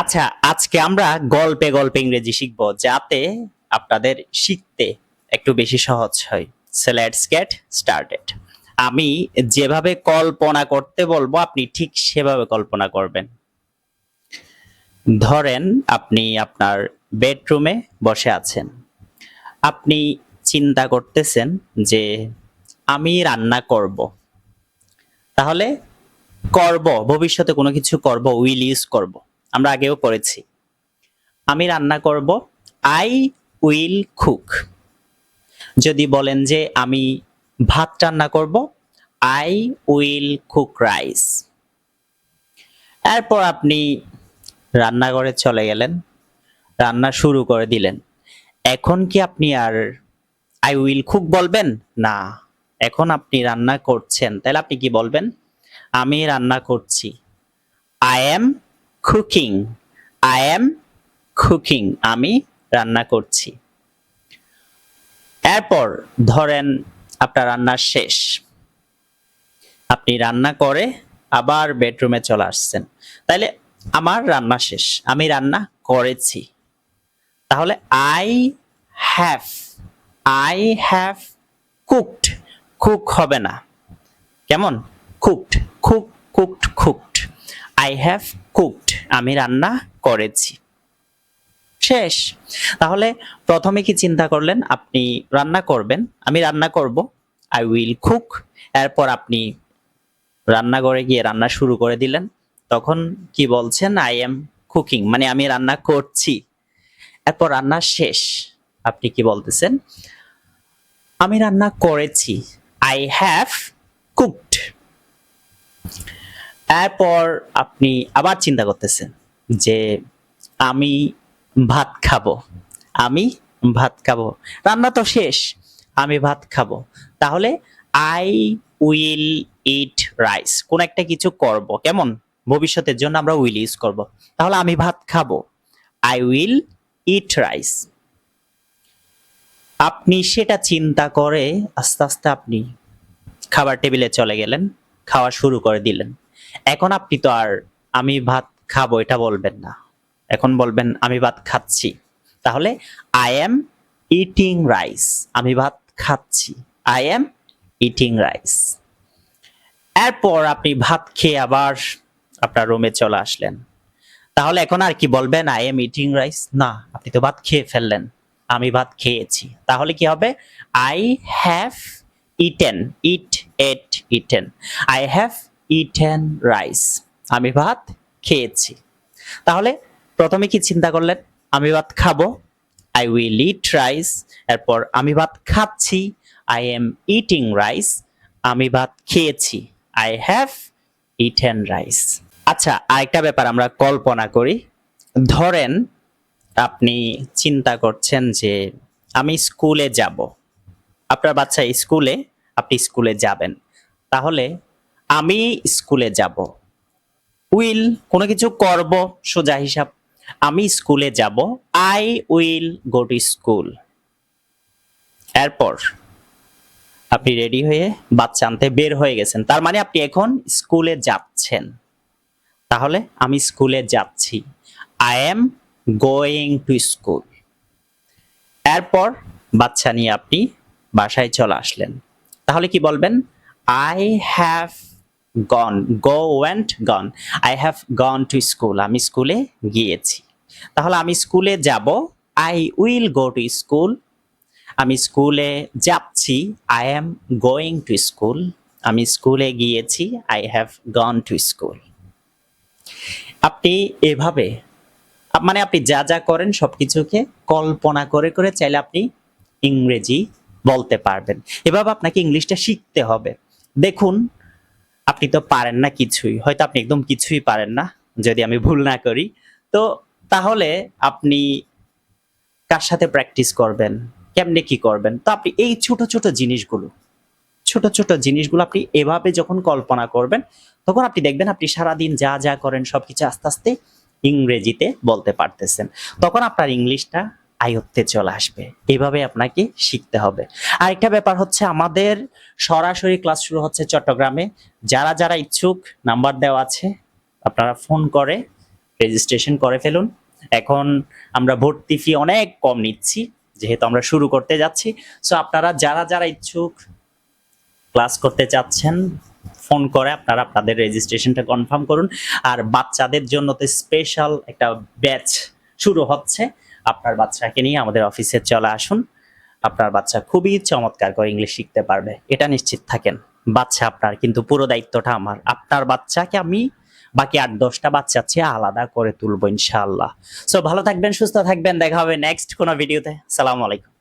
আচ্ছা, আজকে আমরা গল্পে গল্পে ইংরেজি শিখব যাতে আপনাদের শিখতে একটু বেশি সহজ হয়। So let's get started. আমি যেভাবে কল্পনা করতে বলবো আপনি ঠিক সেভাবে কল্পনা করবেন। ধরেন আপনি আপনার বেডরুমে বসে আছেন। আপনি চিন্তা করতেছেন যে আমি রান্না করব। তাহলে করব, ভবিষ্যতে কোনো কিছু করব, উইল ইউজ করব। আমরা আগেও পড়েছি। আমি রান্না করব, আই উইল কুক। যদি বলেন যে আমি ভাত রান্না করব, আই উইল কুক রাইস। এরপর আপনি রান্নাঘরে চলে গেলেন, রান্না শুরু করে দিলেন। এখন কি আপনি আর আই উইল কুক বলবেন? না, এখন আপনি রান্না করছেন, তাহলে আপনি কি বলবেন? আমি রান্না করছি, I am cooking. I am cooking, আমি রান্না করছি। এরপর ধরেন আপনার রান্না শেষ, আপনি রান্না করে আবার বেডরুমে চলে আসছেন। তাইলে আমার রান্না শেষ, আমি রান্না করেছি। তাহলে I have, I have cooked. Cook হবে না, কেমন? Cooked, cook, cooked, cooked. I have cooked, আমি রান্না করেছি। শেষ। তাহলে প্রথমে কি চিন্তা করলেন? আপনি রান্না করবেন, আমি রান্না করব, আই উইল কুক। এরপর আপনি রান্নাঘরে গিয়ে রান্না শুরু করে দিলেন। তখন কি বলছেন? আই এম কুকিং, মানে আমি রান্না করছি। এরপর রান্না শেষ, আপনি কি বলতেছেন? আমি রান্না করেছি, আই হ্যাভ কুকড। এরপর আপনি আবার চিন্তা করতেছেন যে আমি ভাত খাবো, আমি ভাত খাবো। রান্না তো শেষ, আমি ভাত খাবো। তাহলে আই উইল ইট রাইস, কোন একটা কিছু করব, কেমন? ভবিষ্যতের জন্য আমরা উইল ইউজ করব। তাহলে আমি ভাত খাবো, আই উইল ইট রাইস। আপনি সেটা চিন্তা করে আস্তে আস্তে আপনি খাবার টেবিলে চলে গেলেন, খাওয়া শুরু করে দিলেন। এখন আপনি তো আর আমি ভাত খাবো এটা বলবেন না, এখন বলবেন আমি ভাত খাচ্ছি। তাহলে আই এম ইটিং রাইস, আমি ভাত খাচ্ছি, আই এম ইটিং রাইস। এরপর আপনি ভাত খেয়ে আবার আপনার রুমে চলে আসলেন। তাহলে এখন আর কি বলবেন? I am eating rice? না, আপনি তো ভাত খেয়ে ফেললেন, আমি ভাত খেয়েছি। তাহলে কি হবে? I have eaten, it, at, eaten. I have eaten rice, আমি ভাত খেয়েছি। তাহলে প্রথমে কি চিন্তা করলেন? আমি ভাত খাবো, আই উইল ইট রাইস। এরপর আমি ভাত খাচ্ছি, আই এম ইটিং রাইস। আমি ভাত খেয়েছি, আই হ্যাভ ইটেন রাইস। আচ্ছা, আরেকটা ব্যাপার আমরা কল্পনা করি। ধরেন আপনি চিন্তা করছেন যে আমি স্কুলে যাব, আপনার বাচ্চা স্কুলে, আপনি স্কুলে যাবেন। তাহলে আমি স্কুলে যাব, উইল কোনো কিছু করব, সোজা হিসাব। আমি স্কুলে যাব, I will go to school. এরপর আপনি রেডি হয়ে বাচ্চা আনতে বের হয়ে গেছেন, তার মানে আপনি এখন স্কুলে যাচ্ছেন। তাহলে আমি স্কুলে যাচ্ছি, I am going to school. এরপর বাচ্চা নিয়ে আপনি বাসায় চলে আসলেন। তাহলে কি বলবেন? I have gone, go went gone. I have gone to school, আমি স্কুলে গিয়েছি। তাহলে আমি স্কুলে যাব, I will go to school. আমি স্কুলে যাচ্ছি, I am going to school. আমি স্কুলে গিয়েছি, I have gone to school. আপনি এভাবে, মানে আপনি যা যা করেন সবকিছুকে কল্পনা করে করে চাইলে আপনি ইংরেজি বলতে পারবেন। এভাবে আপনাকে ইংলিশটা শিখতে হবে। দেখুন, আপনি তো পারেন না কিছুই, হয়তো আপনি একদম কিছুই পারেন না, যদি আমি ভুল না করি। তো তাহলে আপনি কার সাথে প্র্যাকটিস করবেন, কেমনে কি করবেন? তো আপনি এই ছোট ছোট জিনিসগুলো, ছোট ছোট জিনিসগুলো আপনি এভাবে যখন কল্পনা করবেন, তখন আপনি দেখবেন আপনি সারাদিন যা যা করেন সবকিছু আস্তে আস্তে ইংরেজিতে বলতে পারতেছেন। তখন আপনার ইংলিশটা আয়ত্তে চলে আসবে। এভাবে আপনাকে শিখতে হবে। আরেকটা ব্যাপার হচ্ছে, আমাদের সরাসরি ক্লাস শুরু হচ্ছে চট্টগ্রামে। যারা যারা ইচ্ছুক, নাম্বার দেওয়া আছে, আপনারা ফোন করে রেজিস্ট্রেশন করে ফেলুন। এখন আমরা ভর্তি ফি অনেক কম নিচ্ছি, যেহেতু আমরা শুরু করতে যাচ্ছি। সো আপনারা যারা যারা ইচ্ছুক ক্লাস করতে চাচ্ছেন, ফোন করে আপনারা আপনাদের রেজিস্ট্রেশনটা কনফার্ম করুন। আর বাচ্চাদের জন্য তো স্পেশাল একটা ব্যাচ শুরু হচ্ছে। আপনার বাচ্চাকে নিয়ে আমাদের অফিসে চলে আসুন। আপনার বাচ্চা খুবই চমৎকার করে ইংলিশ শিখতে পারবে, এটা নিশ্চিত থাকেন। বাচ্চা আপনার, কিন্তু পুরো দায়িত্বটা আমার। আপনার বাচ্চাকে আমি বাকি 8-10টা বাচ্চার চেয়ে আলাদা করে তুলবো ইনশাআল্লাহ। সো ভালো থাকবেন, সুস্থ থাকবেন, দেখা হবে নেক্সট কোনো ভিডিওতে। সালামু আলাইকুম।